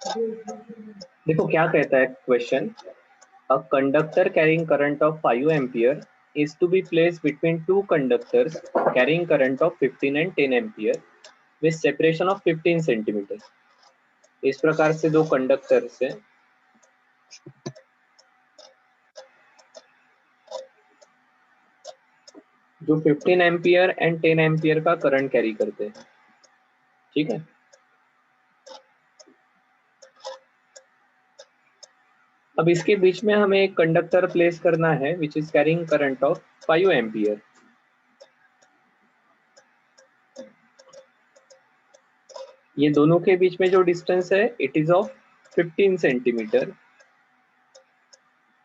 देखो क्या कहता है question, a conductor carrying current of 5 ampere is to be placed between two conductors carrying current of 15 and 10 ampere with separation of 15 centimeter। इस प्रकार से दो कंडक्टर्स हैं जो 15 एम्पियर एंड 10 एम्पियर का करंट कैरी करते हैं। ठीक है, अब इसके बीच में हमें एक कंडक्टर प्लेस करना है which is carrying current of 5 ampere. ये दोनों के बीच में जो डिस्टेंस है इट इज ऑफ 15 सेंटीमीटर।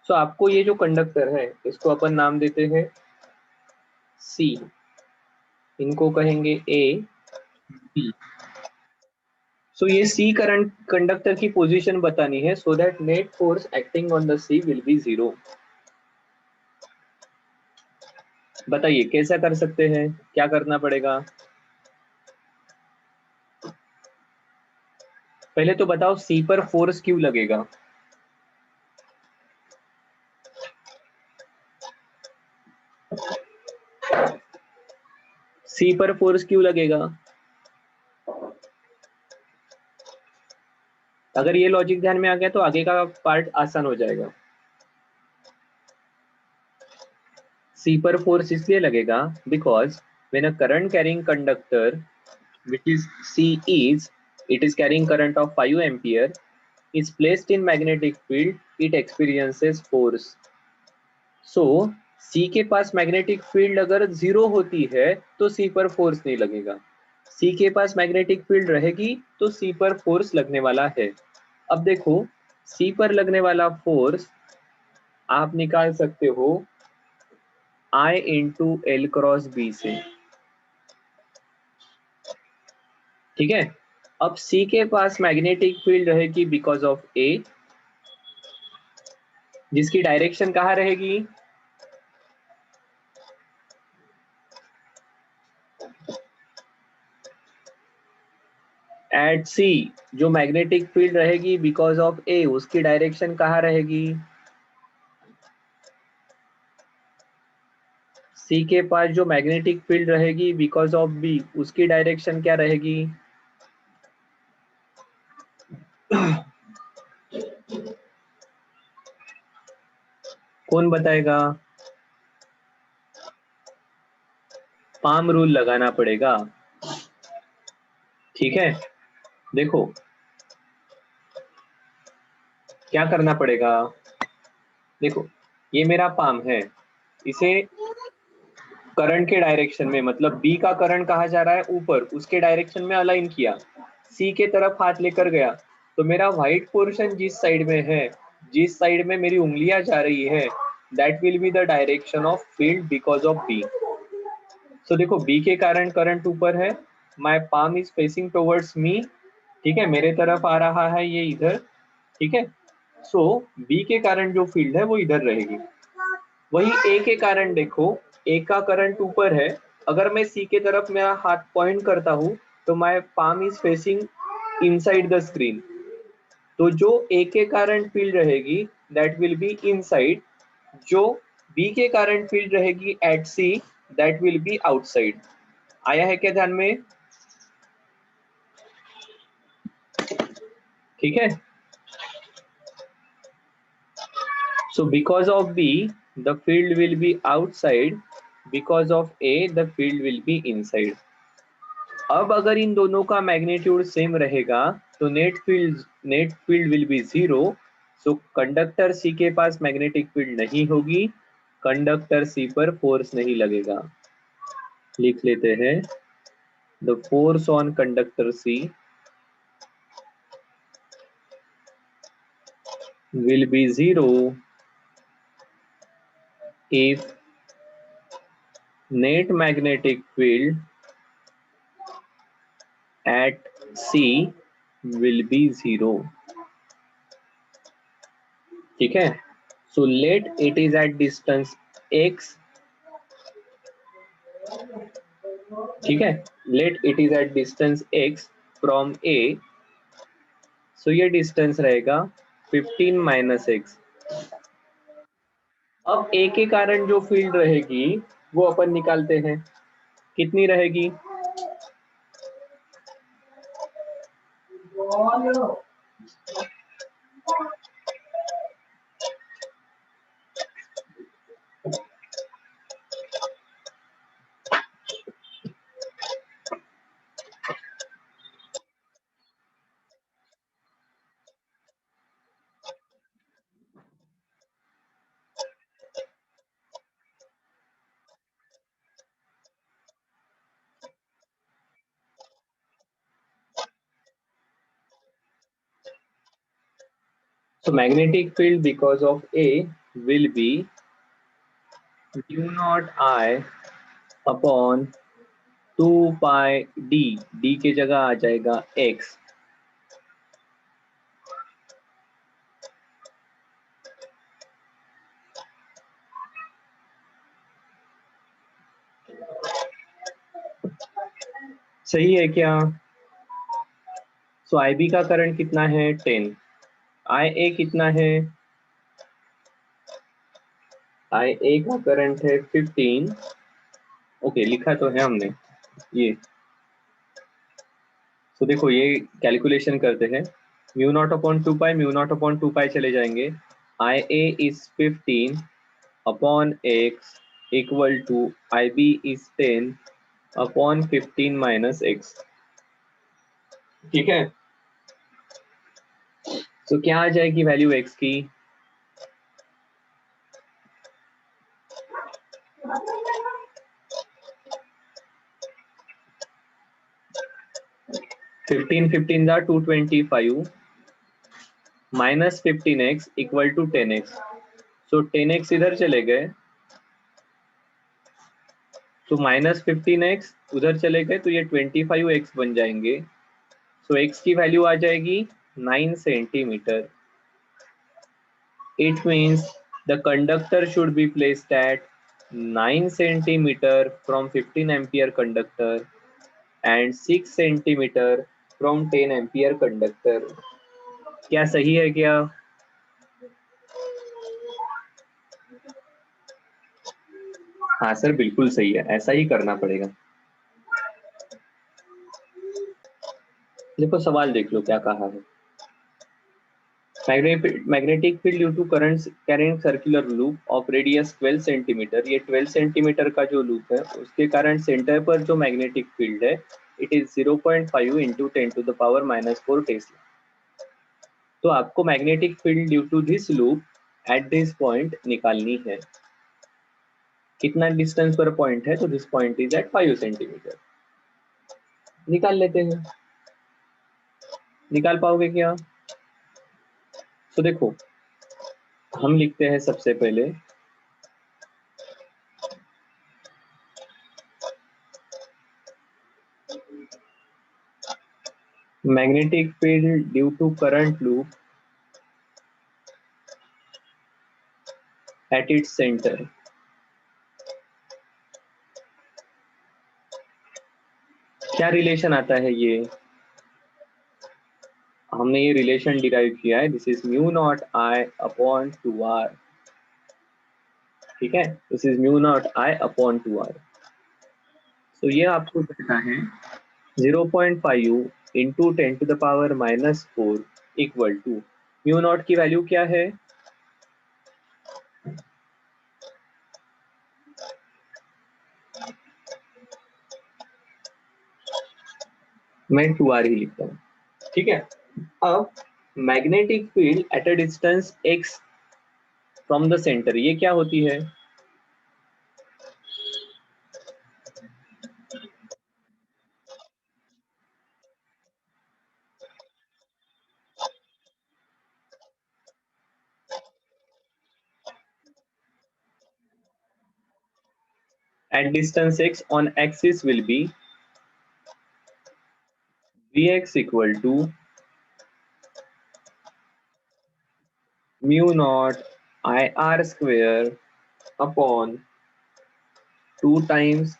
सो आपको ये जो कंडक्टर है इसको अपन नाम देते हैं सी, इनको कहेंगे ए बी। सो ये सी करंट कंडक्टर की पोजीशन बतानी है so that net force acting on the C will be 0। बताइए कैसा कर सकते हैं, क्या करना पड़ेगा? पहले तो बताओ सी पर फोर्स क्यों लगेगा? सी पर फोर्स क्यों लगेगा? अगर ये लॉजिक ध्यान में आ गया तो आगे का पार्ट आसान हो जाएगा। सी पर फोर्स इसलिए लगेगा because when a current carrying conductor which is C is, it is carrying current of 5 ampere is placed in magnetic field, it experiences force। So C के पास मैग्नेटिक फील्ड अगर 0 होती है तो C पर फोर्स नहीं लगेगा। C के पास मैग्नेटिक फील्ड रहेगी तो C पर फोर्स लगने वाला है। अब देखो C पर लगने वाला फोर्स आप निकाल सकते हो I into L cross B से। ठीक है, अब C के पास मैग्नेटिक फील्ड रहेगी बिकॉज ऑफ A, जिसकी डायरेक्शन कहाँ रहेगी? At C. जो मैग्नेटिक फील्ड रहेगी बिकॉज ऑफ ए उसकी डायरेक्शन कहाँ रहेगी? सी के पास जो मैग्नेटिक फील्ड रहेगी बिकॉज ऑफ बी उसकी डायरेक्शन क्या रहेगी? कौन बताएगा? पाम रूल लगाना पड़ेगा। ठीक है, देखो क्या करना पड़ेगा। देखो ये मेरा पाम है, इसे करंट के डायरेक्शन में मतलब बी का करंट कहा जा रहा है ऊपर, उसके डायरेक्शन में अलाइन किया, सी के तरफ हाथ लेकर गया तो मेरा व्हाइट पोर्शन जिस साइड में है, जिस साइड में मेरी उंगलियां जा रही है that will be the direction of field because of B. So देखो बी के कारण करंट ऊपर है, my palm is facing towards me. ठीक है, मेरे तरफ आ रहा है ये इधर। ठीक है, सो बी के कारण जो फील्ड है वो इधर रहेगी। वही ए के कारण देखो, ए का करंट ऊपर है, अगर मैं सी के तरफ मेरा हाथ पॉइंट करता हूं तो my palm is facing inside the screen. तो जो ए के कारण फील्ड रहेगी दैट विल बी इनसाइड, जो बी के कारण फील्ड रहेगी at C that will be outside. आया है क्या ध्यान में? ठीक है, so because of B the field will be outside, because of A the field will be inside। अब अगर इन दोनों का मैग्नीट्यूड सेम रहेगा तो net field will be 0। So conductor C के पास मैग्नेटिक फील्ड नहीं होगी, कंडक्टर सी पर फोर्स नहीं लगेगा। लिख लेते हैं, the force on conductor C will be 0 if net magnetic field at C will be 0। ठीक है, so let it is at distance x। ठीक है, let it is at distance x from A सो ये डिस्टेंस रहेगा 15 minus x. अब ए के कारण जो फील्ड रहेगी वो अपन निकालते हैं, कितनी रहेगी? So magnetic field because of A will be mu naught I upon 2 pi d, d के जगह आ जाएगा x। सही है क्या? सो IB का करंट कितना है? 10। IA कितना है? IA का करंट है 15। ओके, लिखा तो है हमने ये। तो देखो ये कैलकुलेशन करते हैं। Mu naught upon 2 pi, mu naught upon 2 pi चले जाएंगे। IA is 15 upon x equal to IB is 10 upon 15 minus x। ठीक है, तो क्या आ जाएगी वैल्यू x की? Fifteen 225 minus 15x equal to 10x। So 10x इधर चले गए, तो माइनस 15x उधर चले गए, तो ये 25x बन जाएंगे। सो x की वैल्यू आ जाएगी 9 centimetre. It means the conductor should be placed at 9 centimeter from 15 ampere conductor and 6 centimeter from 10 ampere conductor। क्या सही है क्या? हाँ सर, बिल्कुल सही है, ऐसा ही करना पड़ेगा। देखो सवाल देख लो क्या कहा है। Magnetic field due to current carrying circular loop of radius 12 centimetre. ये 12 सेंटीमीटर का जो लूप है उसके कारण सेंटर पर जो मैग्नेटिक फील्ड है it is 0.5 into 10 to the power -4 tesla. तो आपको magnetic field due to this loop at this point निकालनी है। कितना डिस्टेंस पर पॉइंट है? तो this point is at 5 centimetre. निकाल लेते हैं। निकाल पाओगे क्या? तो देखो हम लिखते हैं सबसे पहले magnetic field due to current loop at its center। क्या रिलेशन आता है ये? हमने ये रिलेशन डिराइव किया है, this is mu naught I upon 2r। ठीक है, this is mu naught I upon 2r। तो ये आपको कहता है 0.5 into 10 to the power -4 equal to mu naught की वैल्यू क्या है? मैं 2r ही लिखता हूँ। ठीक है, अब magnetic field at a distance x from the centre ये क्या होती है? At distance x on axis will be Vx equal to mu naught IR square upon 2 times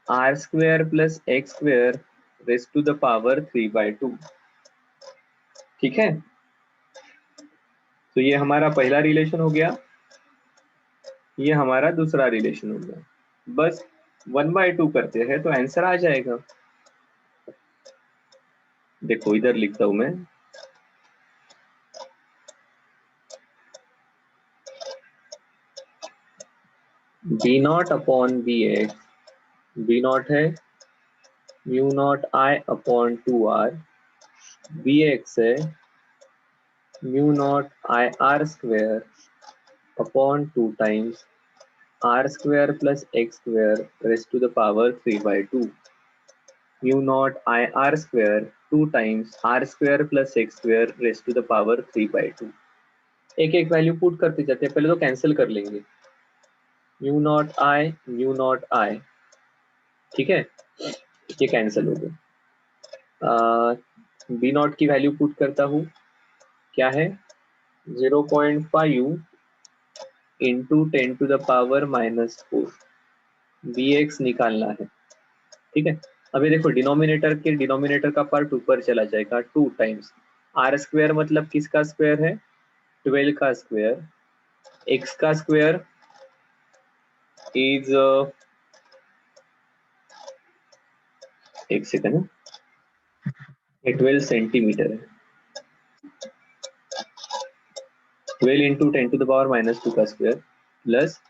R square plus X square raised to the power 3/2। ठीक है, तो ये हमारा पहला रिलेशन हो गया, ये हमारा दूसरा रिलेशन हो गया। बस 1/2 करते हैं तो आंसर आ जाएगा। देखो इधर लिखता हूं मैं, B naught upon B X, B naught है mu naught I upon 2r, B X है mu naught I R square upon 2 times r square plus x square raised to the power 3/2, mu naught I r square 2 times r square plus x square raised to the power 3/2। एक एक value put करते जाते हैं, पहले तो cancel कर लेंगे, mu naught आई, ठीक है, ये कैंसिल हो गया। बी नॉट की वैल्यू पुट करता हूँ, क्या है 0.5 इंटू 10⁻⁻⁴, बी एक्स निकालना है, ठीक है। अभी देखो डिनोमिनेटर के डिनोमिनेटर का पार्ट ऊपर चला जाएगा, 2 टाइम्स आर स्क्वायर मतलब किसका स्क्वायर है 12 का स्क्वायर, एक्स का स्क्वायर इज एक सेकंड, 12 सेंटीमीटर है, 12 इंटू 10⁻⁻² का स्क्वायर प्लस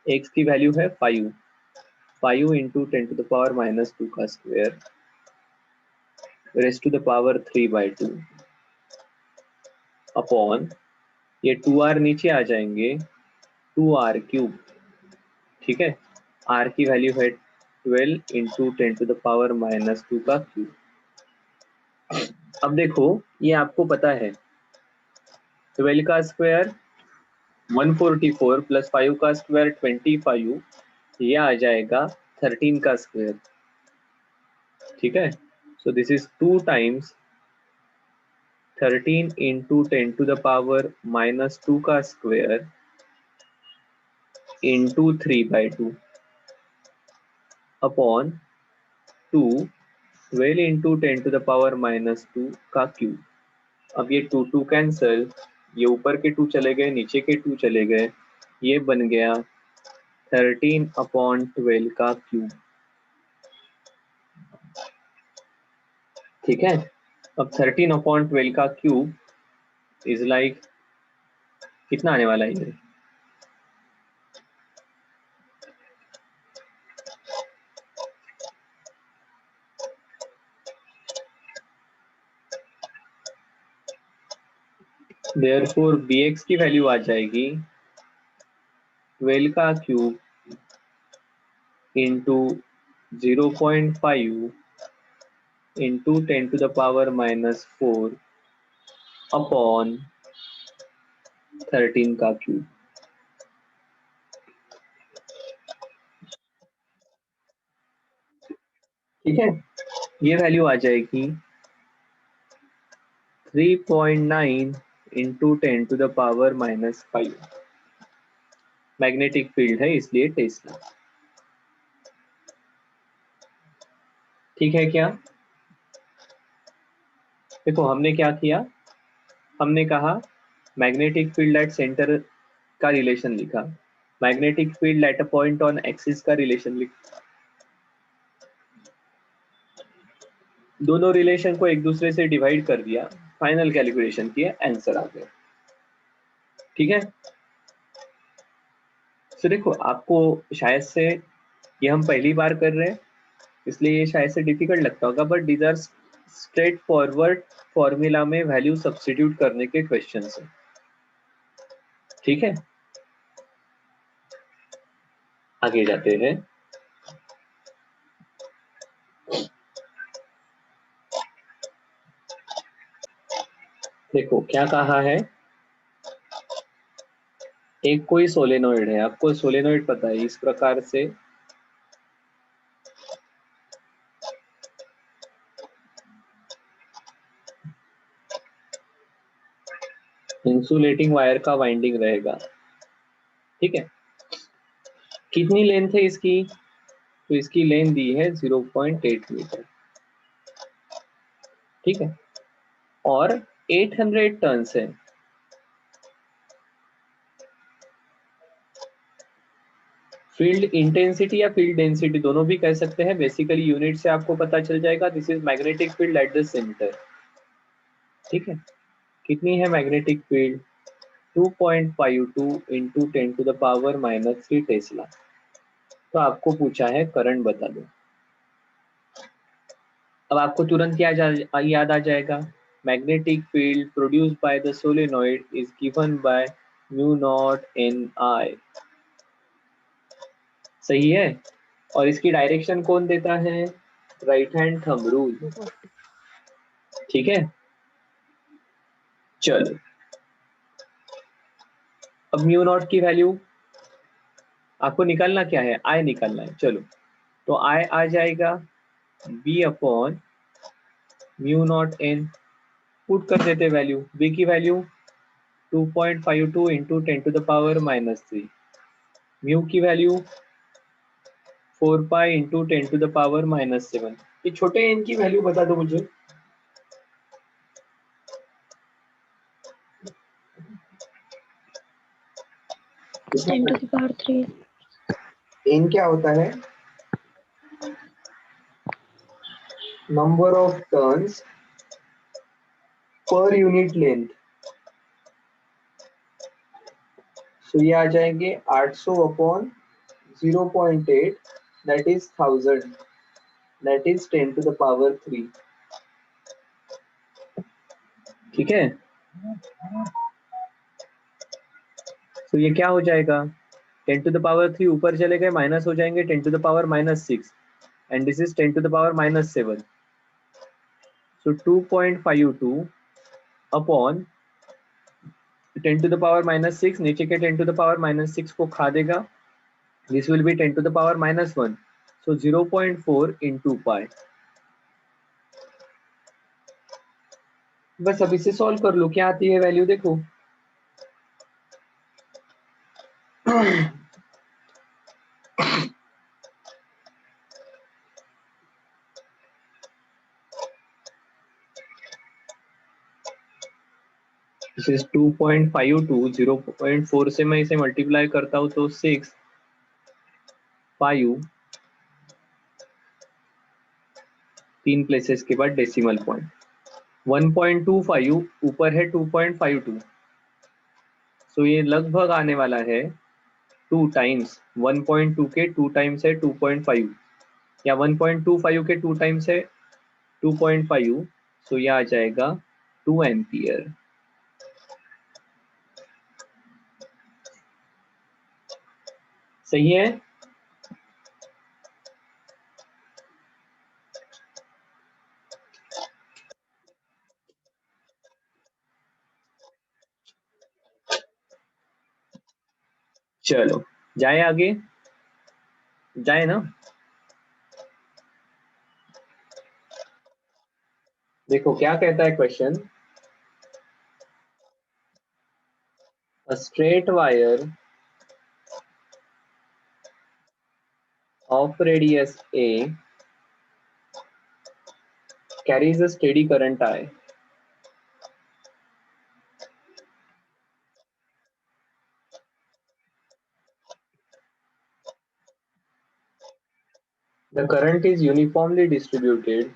एक्स की वैल्यू है 5 इंटू 10⁻⁻² का square raised to the power 3/2 upon, ये 2r नीचे आ जाएंगे 2r³, ठीक है, r की वैल्यू है 12 इंटू 10⁻⁻² का क्यूब। अब देखो ये आपको पता है 12 का स्क्वायर 144 प्लस 5 का स्क्वायर 25, ये आ जाएगा 13 का स्क्वायर, ठीक है। So this is 2 times 13 into 10⁻⁻² का स्क्वायर इंटू 3/2 अपॉन 2 12 इंटू 10⁻⁻² का क्यूब। अब ये 2 कैंसल, ये ऊपर के 2 चले गए, नीचे के 2 चले गए, ये बन गया 13/12 का क्यूब, ठीक है। अब 13/12 का क्यूब इज लाइक कितना आने वाला है ये, देयरफॉर bx की वैल्यू आ जाएगी 12 का क्यूब इंटू 0.5 इंटू 10⁻⁻⁴ अपॉन 13 का क्यूब, ठीक है। ये वैल्यू आ जाएगी 3.9 इंटू 10⁻⁻⁵। मैग्नेटिक फील्ड है इसलिए टेस्ला, ठीक है क्या। देखो हमने क्या किया, हमने कहा मैग्नेटिक फील्ड एट सेंटर का रिलेशन लिखा, magnetic field at a point on axis का रिलेशन लिखा, दोनों रिलेशन को एक दूसरे से डिवाइड कर दिया, फाइनल कैलकुलेशन किया, आंसर आ गया, ठीक है। तो देखो आपको शायद से ये हम पहली बार कर रहे हैं इसलिए ये शायद से डिफिकल्ट लगता होगा, but these are straightforward formula में वैल्यू सब्स्टिट्यूट करने के क्वेश्चंस हैं, ठीक है। आगे जाते हैं, देखो क्या कहा है, एक कोई सोलेनोइड है, आपको सोलेनोइड पता है, इस प्रकार से इंसुलेटिंग वायर का वाइंडिंग रहेगा, ठीक है। कितनी लेंथ है इसकी, तो इसकी लेंथ दी है 0.8 मीटर, ठीक है। और 800 टन है। फील्ड इंटेंसिटी या फील्ड डेंसिटी दोनों भी कह सकते हैं, बेसिकली यूनिट से आपको पता चल जाएगा। This is magnetic field at the centre. ठीक है, कितनी है मैग्नेटिक फील्ड? 2.52 into 10⁻³ Tesla. तो आपको पूछा है करंट बता दो। अब आपको तुरंत क्या याद आ जाएगा? Magnetic field produced by the solenoid is given by mu naught N I. सही है। और इसकी डायरेक्शन कौन देता है? Right hand thumb rule. ठीक है, चलो अब म्यू नॉट की वैल्यू आपको निकालना क्या है? आई निकालना है। चलो तो आई आ जाएगा B upon mu naught N. Put कर देते वैल्यू। बी की वैल्यू 2.52 इंटू 10⁻³ म्यू की वैल्यू 4 पाई इंटू 10⁻⁻7। ये छोटे एन की वैल्यू बता दो मुझे। एन क्या होता है? Number of turns per unit length. तो ये आ जाएंगे 800 upon 0.8, that is 1000, that is 10⁻³ ठीक है। तो ये क्या हो जाएगा? 10⁻³ ऊपर चले गए, माइनस हो जाएंगे 10⁻⁻6 and this is 10⁻⁻7। So 2.52 upon 10⁻⁻6, नीचे के 10⁻⁻6 को खा देगा। This will be 10⁻⁻1, so 0.4 into pi. बस अब इसे सॉल्व कर लो, क्या आती है वैल्यू देखो। दिस इज 2.52, 0.4 से मैं इसे मल्टीप्लाई करता हूं तो 6 5 तीन प्लेसेस के बाद डेसिमल पॉइंट 1.25 ऊपर है 2.52, सो ये लगभग आने वाला है 2 टाइम्स 1.2 के 2 टाइम्स है 2.5, या 1.25 के 2 टाइम्स है 2.5, सो ये आ जाएगा 2 एम्पियर। सही है। चलो जाए आगे, जाए ना। देखो क्या कहता है question. A straight wire of radius a carries a steady current I. The current is uniformly distributed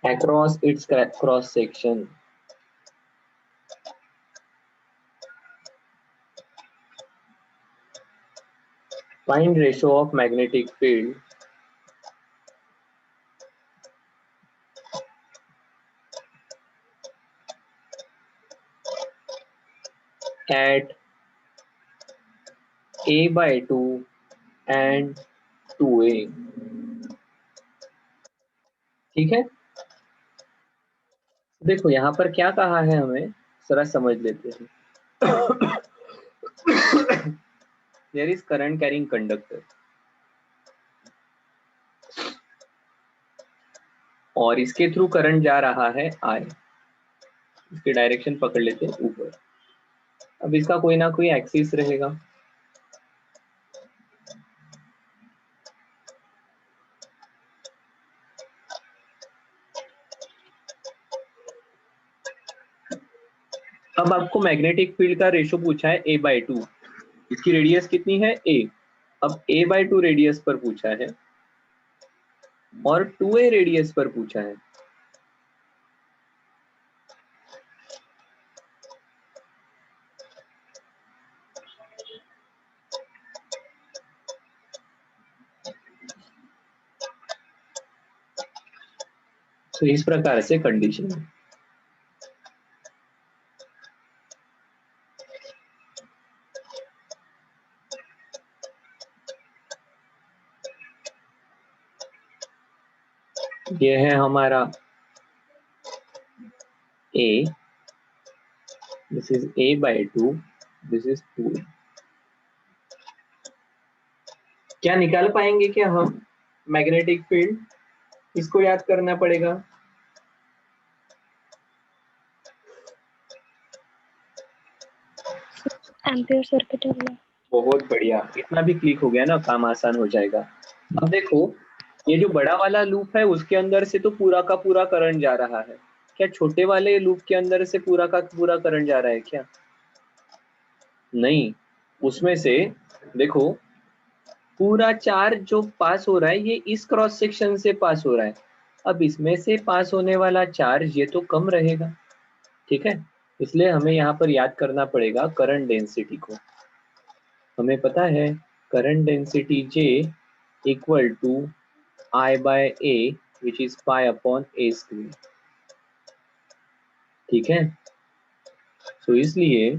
across its cross section. Find ratio of magnetic field at a by 2 and 2a. ठीक है, देखो यहाँ पर क्या कहा है हमें, जरा समझ लेते हैं। There is current carrying conductor और इसके थ्रू करंट जा रहा है I। इसके डायरेक्शन पकड़ लेते हैं ऊपर। अब इसका कोई ना कोई एक्सिस रहेगा। अब आपको मैग्नेटिक फील्ड का रेशो पूछा है a/2, इसकी रेडियस कितनी है a, अब a/2 रेडियस पर पूछा है और 2a रेडियस पर पूछा है। तो इस प्रकार से कंडीशन है। ये है हमारा a, this is a/2, this is 2a। क्या निकाल पाएंगे क्या हम मैग्नेटिक फील्ड? इसको याद करना पड़ेगा। Ampere circuital law. बहुत बढ़िया, इतना भी क्लिक हो गया ना, काम आसान हो जाएगा। अब देखो, ये जो बड़ा वाला लूप है उसके अंदर से तो पूरा का पूरा करंट जा रहा है, क्या छोटे वाले लूप के अंदर से पूरा का पूरा करंट जा रहा है क्या? नहीं, उसमें से देखो पूरा चार्ज जो पास हो रहा है ये इस क्रॉस सेक्शन से पास हो रहा है। अब इसमें से पास होने वाला चार्ज ये तो कम रहेगा, ठीक है, इसलिए हमें यहाँ पर याद करना पड़ेगा करंट डेंसिटी को। हमें पता है current density J equal to I/A which is pi upon A square, ठीक है। तो इसलिए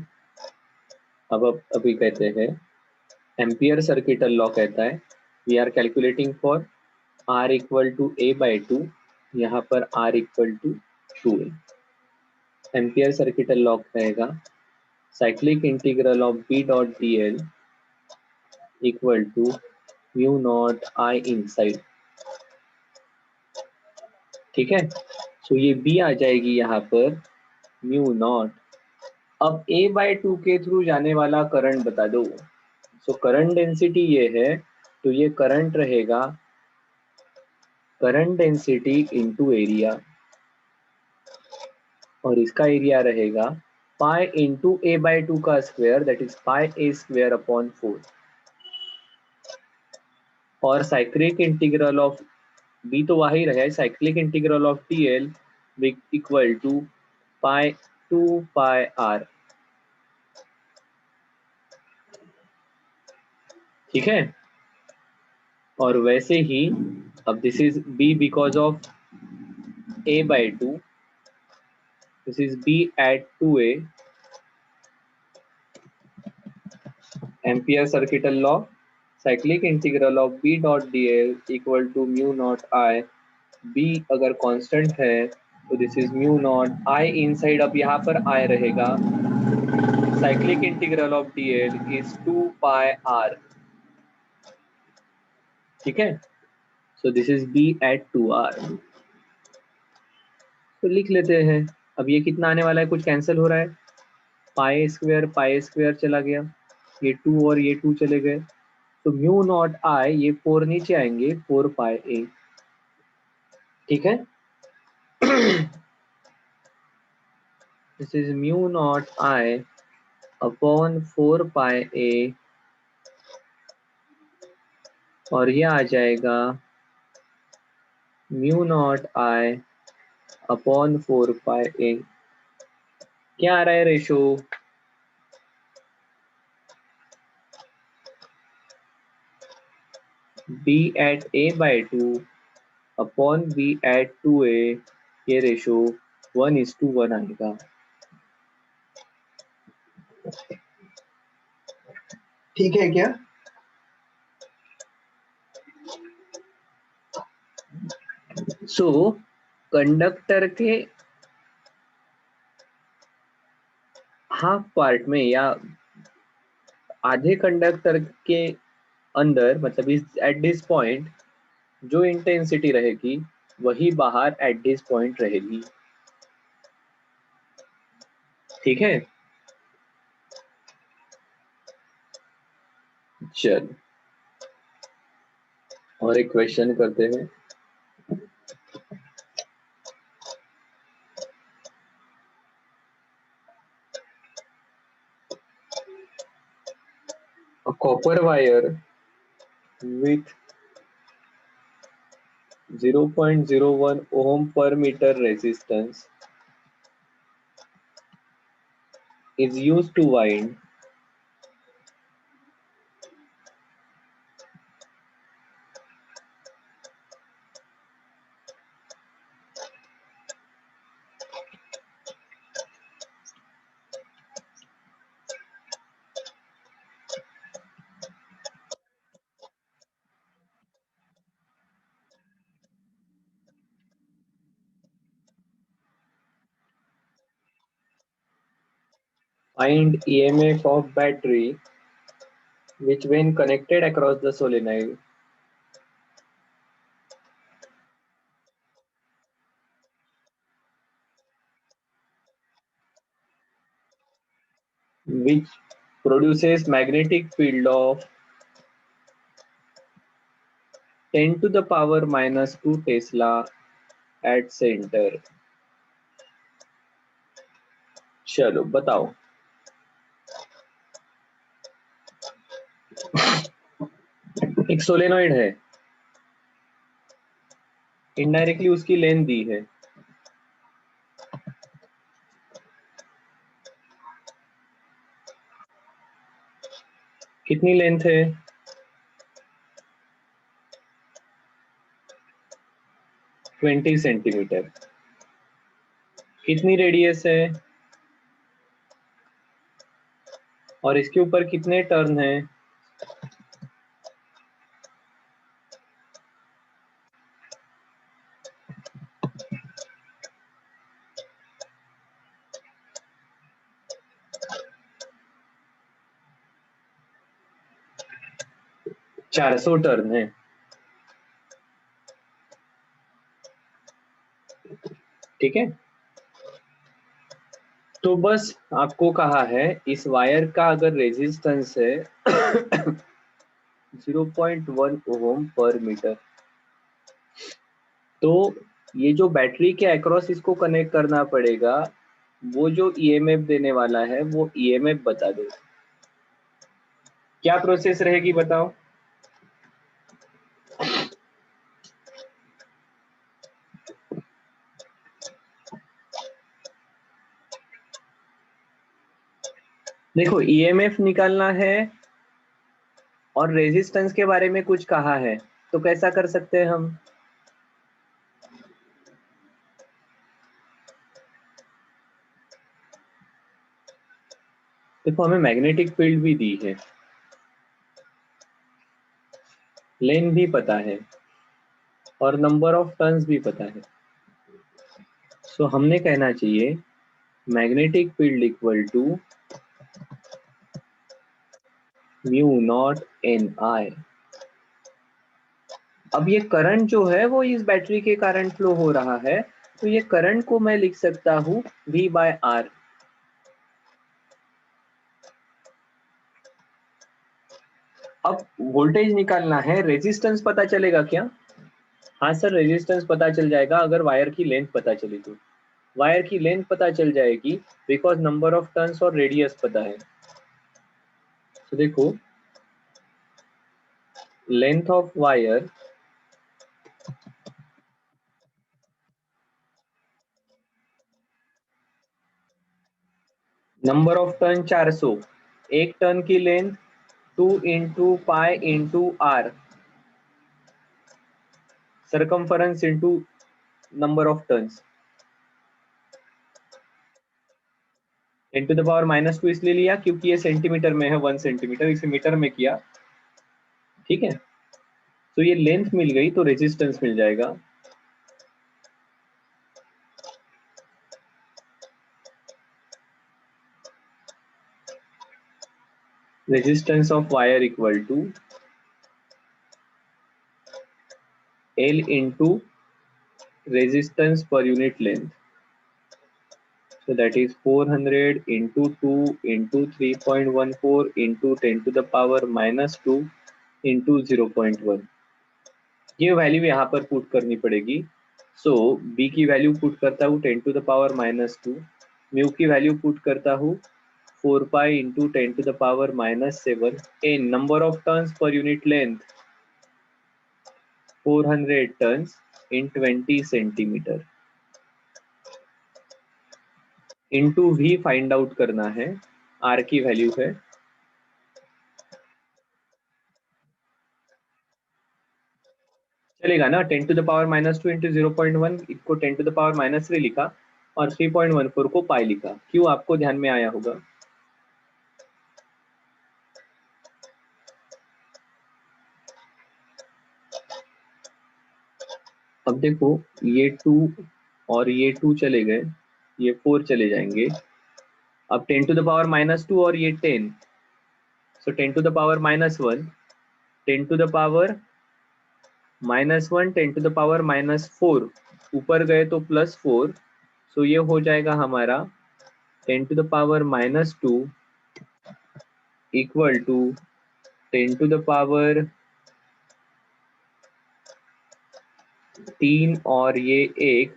अब अभी कहते हैं एम्पियर सर्किटल लॉ कहता है we are calculating for R equal to A/2, यहाँ पर R equal to 2A। Ampere circuital law कहेगा cyclic integral of B dot dl equal to mu naught I inside, ठीक है। सो ये B आ जाएगी यहाँ पर म्यू नॉट। अब A/2 के थ्रू जाने वाला करंट बता दो। सो करंट डेंसिटी ये है, तो ये करंट रहेगा करंट डेंसिटी इनटू एरिया, और इसका एरिया रहेगा पाई इंटू A/2 का square, that is pi A square upon 4। और साइक्लिक इंटीग्रल ऑफ B तो वही रहे, cyclic integral of TL equal to pi 2 pi R, ठीक है। और वैसे ही अब this is B because of A/2, this is B at 2A, ampere circuital law cyclic integral of B dot dl equal to mu naught I, B अगर constant है तो this is mu naught I inside, अब यहाँ पर I रहेगा, cyclic integral of dl is 2 pi R, ठीक है। So this is B at 2R। तो लिख लेते हैं, अब ये कितना आने वाला है, कुछ कैंसिल हो रहा है, पाई स्क्वायर चला गया, ये 2 और ये 2 चले गए, तो म्यू नॉट I, ये 4 नीचे आएंगे, 4 पाई A, ठीक है। This is mu naught I upon 4 pi A, और ये आ जाएगा mu naught I upon 4 pi A। क्या आ रहा है ratio? B at A/2 upon B at 2A, ये रेशो 1:1 आएगा, ठीक है क्या? सो कंडक्टर के हाफ पार्ट में या आधे कंडक्टर के अंदर, मतलब इस एट दिस पॉइंट जो इंटेंसिटी रहेगी वही बाहर एट दिस पॉइंट रहेगी, ठीक है। चल और एक क्वेश्चन करते हैं। A copper wire with 0.01 ohm per meter resistance is used to wind find EMF of battery which when connected across the solenoid which produces magnetic field of 10 to the power minus 2 Tesla at center। चलो बताओ। एक solenoid है, indirectly उसकी length दी है, कितनी length है? 20 centimetre. कितनी radius है और इसके ऊपर कितने टर्न है? चार सौ टर्न है। ठीक है, तो बस आपको कहा है इस वायर का अगर रेजिस्टेंस है 0.1 ओम पर मीटर, तो ये जो बैटरी के अक्रॉस इसको कनेक्ट करना पड़ेगा, वो जो ईएमएफ देने वाला है वो ईएमएफ बता दो। क्या प्रोसेस रहेगी बताओ? देखो ईएमएफ निकालना है और रेजिस्टेंस के बारे में कुछ कहा है, तो कैसा कर सकते हैं हम? देखो हमें मैग्नेटिक फील्ड भी दी है, लेंथ भी पता है और नंबर ऑफ टर्न्स भी पता है, सो हमने कहना चाहिए magnetic field equal to mu naught N I. अब ये करंट जो है वो इस बैटरी के कारण फ्लो हो रहा है, तो ये करंट को मैं लिख सकता हूं V बाय आर। अब वोल्टेज निकालना है, रेजिस्टेंस पता चलेगा क्या? हाँ सर, रेजिस्टेंस पता चल जाएगा अगर वायर की लेंथ पता चली तो। वायर की लेंथ पता चल जाएगी बिकॉज नंबर ऑफ टर्न्स और रेडियस पता है। तो देखो length of wire number of turn 400, एक टर्न की length 2 into pi into R, circumference into number of turns, 10 to the power minus 2 इसलिए लिया क्योंकि ये सेंटीमीटर में है, 1 सेंटीमीटर, इसे मीटर में किया। ठीक है, तो ये लेंथ मिल गई तो रेजिस्टेंस मिल जाएगा। Resistance of wire equal to L into resistance पर unit length. So that is 400 into 2 into 3.14 into 10 to the power minus 2 into 0.1. ये वैल्यू यहाँ पर पुट करनी पड़ेगी. सो b की वैल्यू पुट करता हूँ 10 to the power minus 2, mu की वैल्यू पुट करता हूँ 4 pi into 10 to the power minus 7. n number of turns per unit length 400 turns in 20 centimeter. Into v find out करना है, r की value है. चलेगा ना. 10 to the power minus 2 into 0.1 इसको 10 to the power minus 3 लिखा और 3.14 को पाई लिखा. क्यों, आपको ध्यान में आया होगा. अब देखो ये 2 और ये 2 चले गए, ये 4 चले जाएंगे. अब 10 to the power minus 2 और ये 10, so 10 to the power minus 1, 10 to the power minus 1, 10 to the power minus 4, ऊपर गए तो प्लस 4, so ये हो जाएगा हमारा 10 to the power minus 2 equal to 10 to the power 3 और ये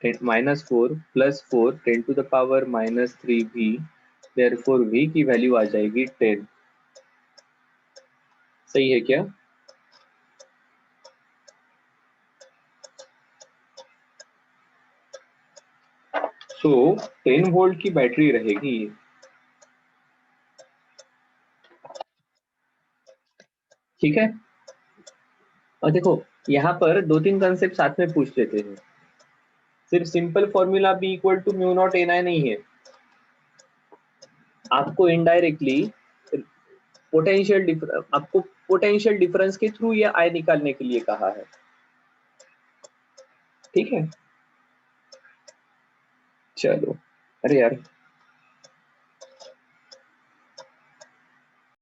1 minus 4 plus 4 10 to the power minus 3v. therefore v की वैल्यू आ जाएगी 10. सही है क्या. सो 10 वोल्ट की बैटरी रहेगी. ठीक है. और देखो यहाँ पर 2-3 कंसेप्ट साथ में पूछ लेते हैं. सिर्फ simple formula b equal to mu naught N I नहीं है, आपको इनडायरेक्टली पोटेंशियल डिफरेंस के थ्रू ये आई निकालने के लिए कहा है. ठीक है. चलो, अरे यार